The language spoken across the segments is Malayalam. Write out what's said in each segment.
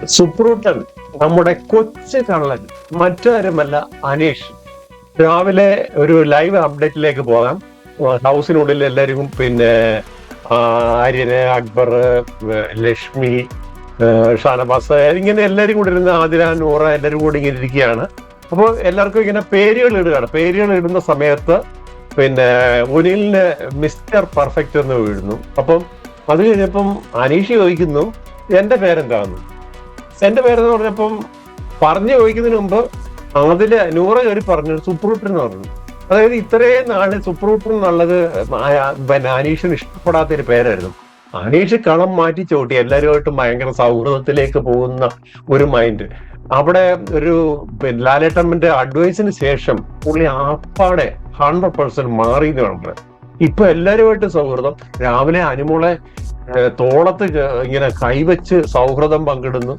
സുപ്രൂട്ടൻ നമ്മുടെ കൊച്ചു കള്ളൻ മറ്റാരുമല്ല അനീഷ്. രാവിലെ ഒരു ലൈവ് അപ്ഡേറ്റിലേക്ക് പോകാം. ഹൗസിനുള്ളിൽ എല്ലാവരും പിന്നെ ആര്യന്, അക്ബർ, ലക്ഷ്മി, ഷാനവാസ് ഇങ്ങനെ എല്ലാവരും കൂടി ഇരുന്ന് ആതിര, നൂറ എല്ലാവരും കൂടി ഇങ്ങനെ ഇരിക്കുകയാണ്. അപ്പോൾ എല്ലാവർക്കും ഇങ്ങനെ പേരുകൾ ഇടുകയാണ്. പേരുകൾ ഇടുന്ന സമയത്ത് പിന്നെ ഉനിലിന് മിസ്റ്റർ പെർഫെക്റ്റ് എന്ന് വീഴുന്നു. അപ്പം അത് കഴിഞ്ഞപ്പം അനീഷ് ചോദിക്കുന്നു എന്റെ പേരെന്താന്ന്. എന്റെ പേരെന്ന് പറഞ്ഞപ്പം പറഞ്ഞു ചോദിക്കുന്നതിന് മുമ്പ് അതില് നൂറ കയറി പറഞ്ഞു സുപ്രൂട്ടൻ എന്ന് പറഞ്ഞു. അതായത് ഇത്രയും നാള് സുപ്രൂട്ടൻ എന്നുള്ളത് പിന്നെ അനീഷിന് ഇഷ്ടപ്പെടാത്ത ഒരു പേരായിരുന്നു. അനീഷ് കളം മാറ്റി ചോട്ടി എല്ലാവരുമായിട്ടും ഭയങ്കര സൗഹൃദത്തിലേക്ക് പോകുന്ന ഒരു മൈൻഡ്. അവിടെ ഒരു ലാലേട്ടമ്മന്റെ അഡ്വൈസിന് ശേഷം പുള്ളി ആപ്പാടെ 100% മാറി എന്ന് പറഞ്ഞത്. ഇപ്പൊ എല്ലാവരുമായിട്ട് സൗഹൃദം. രാവിലെ അനുമോളെ തോളത്ത് ഇങ്ങനെ കൈവച്ച് സൗഹൃദം പങ്കിടുന്നു.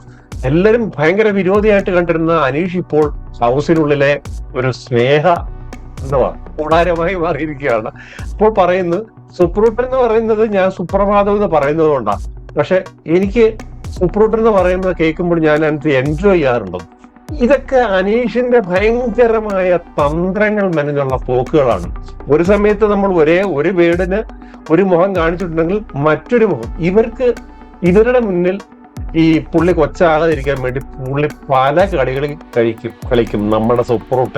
എല്ലാരും ഭയങ്കര വിരോധിയായിട്ട് കണ്ടിരുന്ന അനീഷ് ഇപ്പോൾ ഹൗസിനുള്ളിലെ ഒരു സ്നേഹ എന്തുവാ കൂടാരമായി മാറിയിരിക്കുകയാണ്. അപ്പോൾ പറയുന്നു സുപ്രൂട്ടൻ എന്ന് പറയുന്നത് ഞാൻ സുപ്രഭാതം എന്ന് പറയുന്നത് കൊണ്ടാണ്. പക്ഷെ എനിക്ക് സുപ്രൂട്ടൻ എന്ന് പറയുന്നത് കേൾക്കുമ്പോൾ ഞാൻ അതിനകത്ത് എൻജോയ് ചെയ്യാറുണ്ട്. ഇതൊക്കെ അനീഷിന്റെ ഭയങ്കരമായ തന്ത്രങ്ങൾ മെനഞ്ഞുള്ള പോക്കുകളാണ്. ഒരു സമയത്ത് നമ്മൾ ഒരു വീടിന് ഒരു മുഖം കാണിച്ചിട്ടുണ്ടെങ്കിൽ മറ്റൊരു മുഖം. ഇവരുടെ മുന്നിൽ ഈ പുള്ളി കൊച്ചാകാതിരിക്കാൻ വേണ്ടി പുള്ളി പല കളികളിൽ കളിക്കും നമ്മുടെ സുപ്രൂട്ടൻ.